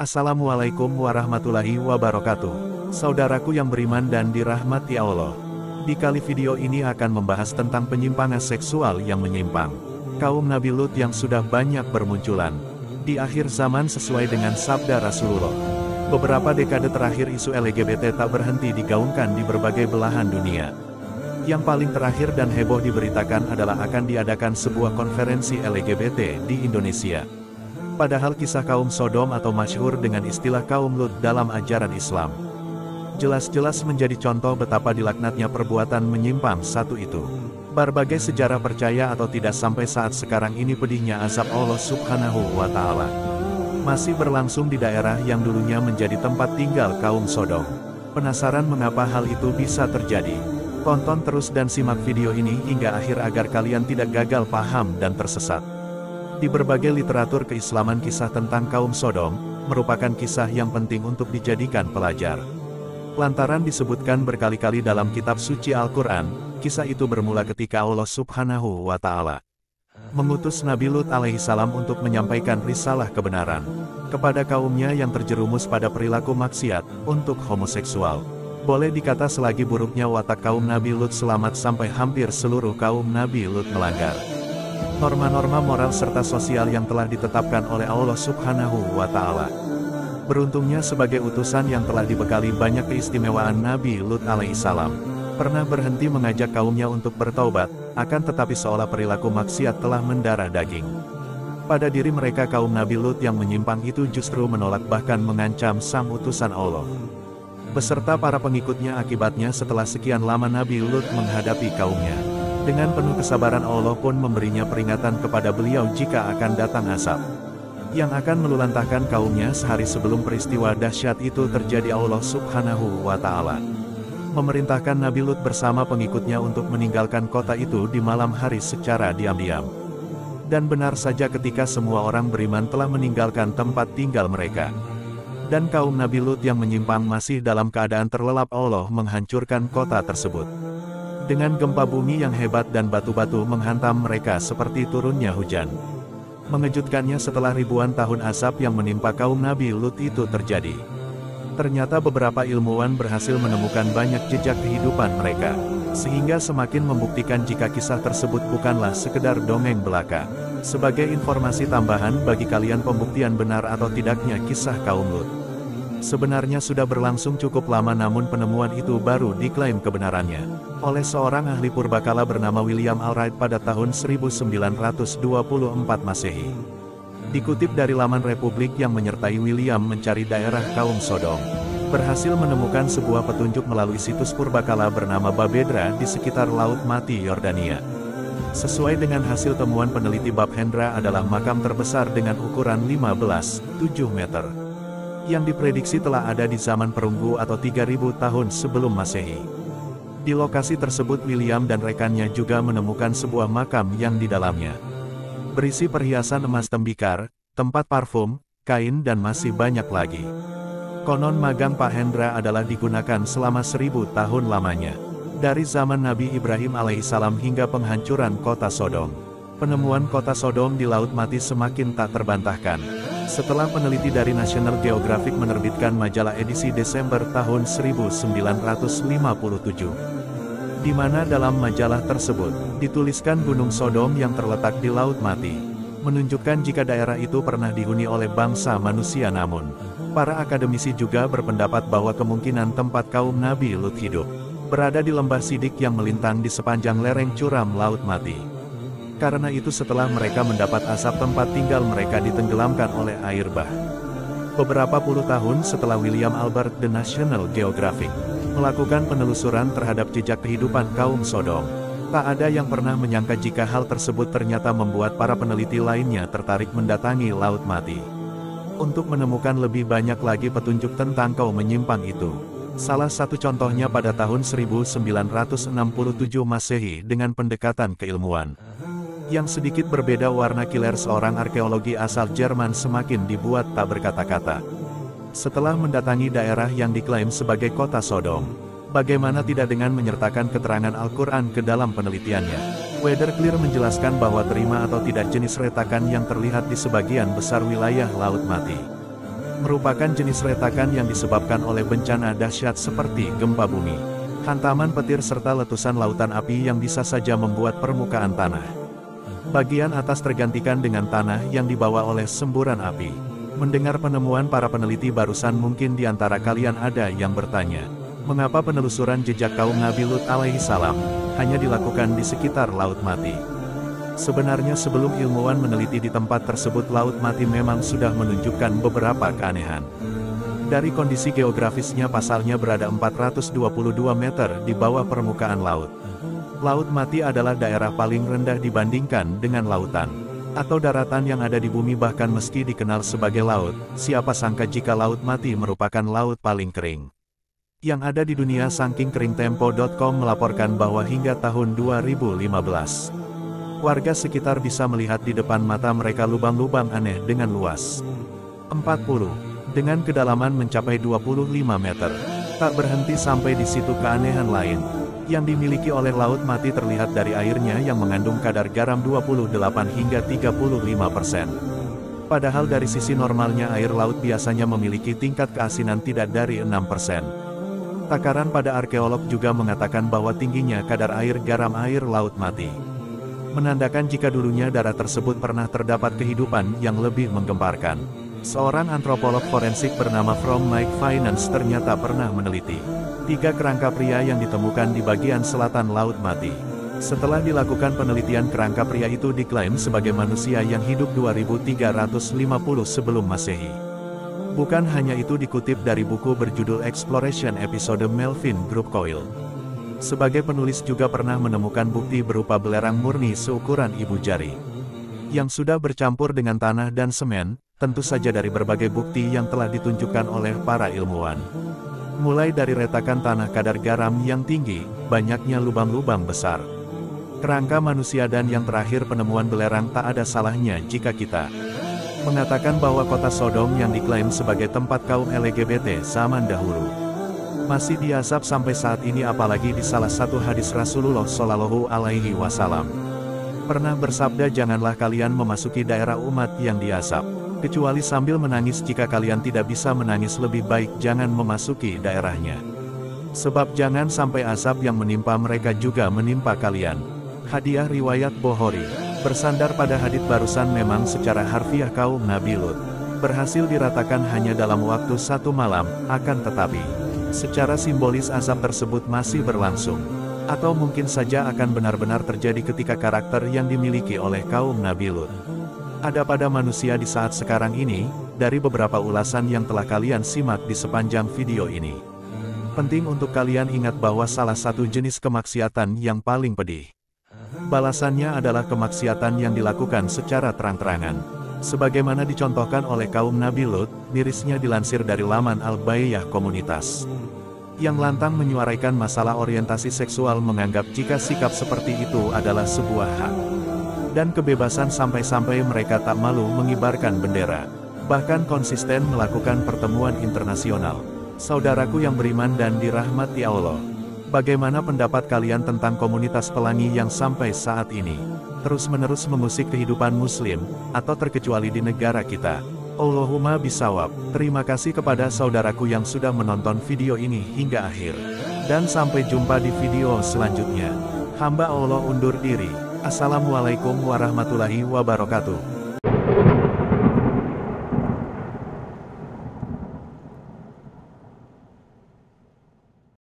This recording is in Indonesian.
Assalamualaikum warahmatullahi wabarakatuh. Saudaraku yang beriman dan dirahmati Allah. Di kali video ini akan membahas tentang penyimpangan seksual yang menyimpang. Kaum Nabi Lut yang sudah banyak bermunculan di akhir zaman sesuai dengan sabda Rasulullah. Beberapa dekade terakhir isu LGBT tak berhenti digaungkan di berbagai belahan dunia. Yang paling terakhir dan heboh diberitakan adalah akan diadakan sebuah konferensi LGBT di Indonesia. Padahal kisah kaum Sodom atau masyhur dengan istilah kaum Lut dalam ajaran Islam jelas-jelas menjadi contoh betapa dilaknatnya perbuatan menyimpang satu itu. Berbagai sejarah percaya atau tidak sampai saat sekarang ini pedihnya azab Allah Subhanahu wa Ta'ala masih berlangsung di daerah yang dulunya menjadi tempat tinggal kaum Sodom. Penasaran mengapa hal itu bisa terjadi? Tonton terus dan simak video ini hingga akhir agar kalian tidak gagal paham dan tersesat. Di berbagai literatur keislaman, kisah tentang kaum Sodom merupakan kisah yang penting untuk dijadikan pelajar. Lantaran disebutkan berkali-kali dalam kitab suci Al-Quran, kisah itu bermula ketika Allah Subhanahu wa Ta'ala mengutus Nabi Lut alaihissalam untuk menyampaikan risalah kebenaran kepada kaumnya yang terjerumus pada perilaku maksiat untuk homoseksual. Boleh dikata selagi buruknya watak kaum Nabi Lut selamat sampai hampir seluruh kaum Nabi Lut melanggar norma-norma moral serta sosial yang telah ditetapkan oleh Allah Subhanahu wa Ta'ala. Beruntungnya sebagai utusan yang telah dibekali banyak keistimewaan, Nabi Lut alaihissalam pernah berhenti mengajak kaumnya untuk bertaubat, akan tetapi seolah perilaku maksiat telah mendarah daging pada diri mereka. Kaum Nabi Lut yang menyimpang itu justru menolak bahkan mengancam sang utusan Allah beserta para pengikutnya. Akibatnya setelah sekian lama Nabi Lut menghadapi kaumnya, dengan penuh kesabaran Allah pun memberinya peringatan kepada beliau jika akan datang azab yang akan melulantahkan kaumnya. Sehari sebelum peristiwa dahsyat itu terjadi, Allah Subhanahu wa Ta'ala memerintahkan Nabi Lut bersama pengikutnya untuk meninggalkan kota itu di malam hari secara diam-diam. Dan benar saja, ketika semua orang beriman telah meninggalkan tempat tinggal mereka dan kaum Nabi Lut yang menyimpang masih dalam keadaan terlelap, Allah menghancurkan kota tersebut dengan gempa bumi yang hebat dan batu-batu menghantam mereka seperti turunnya hujan. Mengejutkannya, setelah ribuan tahun azab yang menimpa kaum Nabi Lut itu terjadi, ternyata beberapa ilmuwan berhasil menemukan banyak jejak kehidupan mereka, sehingga semakin membuktikan jika kisah tersebut bukanlah sekedar dongeng belaka. Sebagai informasi tambahan bagi kalian, pembuktian benar atau tidaknya kisah kaum Lut sebenarnya sudah berlangsung cukup lama, namun penemuan itu baru diklaim kebenarannya oleh seorang ahli purbakala bernama William Alright pada tahun 1924 Masehi. Dikutip dari laman Republik yang menyertai William mencari daerah kaum Sodom, berhasil menemukan sebuah petunjuk melalui situs purbakala bernama Babedra di sekitar Laut Mati Yordania. Sesuai dengan hasil temuan peneliti, Babhendra adalah makam terbesar dengan ukuran 15,7 meter yang diprediksi telah ada di zaman perunggu atau 3000 tahun sebelum Masehi. Di lokasi tersebut, William dan rekannya juga menemukan sebuah makam yang di dalamnya berisi perhiasan emas tembikar, tempat parfum, kain dan masih banyak lagi. Konon makam Babhendra adalah digunakan selama 1000 tahun lamanya, dari zaman Nabi Ibrahim alaihissalam hingga penghancuran kota Sodom. Penemuan kota Sodom di Laut Mati semakin tak terbantahkan setelah peneliti dari National Geographic menerbitkan majalah edisi Desember tahun 1957, di mana dalam majalah tersebut dituliskan Gunung Sodom yang terletak di Laut Mati menunjukkan jika daerah itu pernah dihuni oleh bangsa manusia. Namun, para akademisi juga berpendapat bahwa kemungkinan tempat kaum Nabi Lut hidup berada di lembah Sidik yang melintang di sepanjang lereng curam Laut Mati. Karena itu, setelah mereka mendapat asap, tempat tinggal mereka ditenggelamkan oleh air bah. Beberapa puluh tahun setelah William Albert The National Geographic melakukan penelusuran terhadap jejak kehidupan kaum Sodom, tak ada yang pernah menyangka jika hal tersebut ternyata membuat para peneliti lainnya tertarik mendatangi Laut Mati untuk menemukan lebih banyak lagi petunjuk tentang kaum menyimpang itu. Salah satu contohnya pada tahun 1967 Masehi dengan pendekatan keilmuan yang sedikit berbeda warna kiler, seorang arkeologi asal Jerman semakin dibuat tak berkata-kata. Setelah mendatangi daerah yang diklaim sebagai kota Sodom, bagaimana tidak dengan menyertakan keterangan Al-Quran ke dalam penelitiannya. Weather Clear menjelaskan bahwa terima atau tidak jenis retakan yang terlihat di sebagian besar wilayah Laut Mati merupakan jenis retakan yang disebabkan oleh bencana dahsyat seperti gempa bumi, hantaman petir serta letusan lautan api yang bisa saja membuat permukaan tanah bagian atas tergantikan dengan tanah yang dibawa oleh semburan api. Mendengar penemuan para peneliti barusan, mungkin di antara kalian ada yang bertanya, mengapa penelusuran jejak kaum Nabi Lut alaihi salam hanya dilakukan di sekitar Laut Mati? Sebenarnya sebelum ilmuwan meneliti di tempat tersebut, Laut Mati memang sudah menunjukkan beberapa keanehan. Dari kondisi geografisnya, pasalnya berada 422 meter di bawah permukaan laut. Laut Mati adalah daerah paling rendah dibandingkan dengan lautan atau daratan yang ada di bumi. Bahkan meski dikenal sebagai laut, siapa sangka jika Laut Mati merupakan laut paling kering yang ada di dunia. Saking kering, Tempo.com melaporkan bahwa hingga tahun 2015, warga sekitar bisa melihat di depan mata mereka lubang-lubang aneh dengan luas 40 dengan kedalaman mencapai 25 meter. Tak berhenti sampai di situ, keanehan lain yang dimiliki oleh Laut Mati terlihat dari airnya yang mengandung kadar garam 28 hingga 35%. Padahal dari sisi normalnya air laut biasanya memiliki tingkat keasinan tidak dari 6%. Takaran pada arkeolog juga mengatakan bahwa tingginya kadar air garam air Laut Mati menandakan jika dulunya daerah tersebut pernah terdapat kehidupan yang lebih menggemparkan. Seorang antropolog forensik bernama From Mike Finance ternyata pernah meneliti 3 kerangka pria yang ditemukan di bagian selatan Laut Mati. Setelah dilakukan penelitian, kerangka pria itu diklaim sebagai manusia yang hidup 2350 sebelum Masehi. Bukan hanya itu, dikutip dari buku berjudul Exploration episode Melvin Group Coil. Sebagai penulis juga pernah menemukan bukti berupa belerang murni seukuran ibu jari yang sudah bercampur dengan tanah dan semen, tentu saja dari berbagai bukti yang telah ditunjukkan oleh para ilmuwan. Mulai dari retakan tanah kadar garam yang tinggi, banyaknya lubang-lubang besar, kerangka manusia, dan yang terakhir penemuan belerang. Tak ada salahnya jika kita mengatakan bahwa kota Sodom yang diklaim sebagai tempat kaum LGBT zaman dahulu masih diazab sampai saat ini. Apalagi di salah satu hadis Rasulullah Shallallahu Alaihi Wasallam pernah bersabda, janganlah kalian memasuki daerah umat yang diazab kecuali sambil menangis. Jika kalian tidak bisa menangis, lebih baik jangan memasuki daerahnya. Sebab jangan sampai azab yang menimpa mereka juga menimpa kalian. Hadiah riwayat Bukhari. Bersandar pada hadits barusan, memang secara harfiah kaum Nabi Lut berhasil diratakan hanya dalam waktu 1 malam, akan tetapi secara simbolis azab tersebut masih berlangsung, atau mungkin saja akan benar-benar terjadi ketika karakter yang dimiliki oleh kaum Nabi Lut ada pada manusia di saat sekarang ini. Dari beberapa ulasan yang telah kalian simak di sepanjang video ini, penting untuk kalian ingat bahwa salah satu jenis kemaksiatan yang paling pedih, balasannya adalah kemaksiatan yang dilakukan secara terang-terangan. Sebagaimana dicontohkan oleh kaum Nabi Lut, mirisnya dilansir dari laman Al-Bayyah komunitas yang lantang menyuarakan masalah orientasi seksual, menganggap jika sikap seperti itu adalah sebuah hak dan kebebasan, sampai-sampai mereka tak malu mengibarkan bendera, bahkan konsisten melakukan pertemuan internasional. Saudaraku yang beriman dan dirahmati Allah, bagaimana pendapat kalian tentang komunitas pelangi yang sampai saat ini terus-menerus mengusik kehidupan muslim, atau terkecuali di negara kita? Allahumma bisawab. Terima kasih kepada saudaraku yang sudah menonton video ini hingga akhir, dan sampai jumpa di video selanjutnya. Hamba Allah undur diri. Assalamualaikum warahmatullahi wabarakatuh.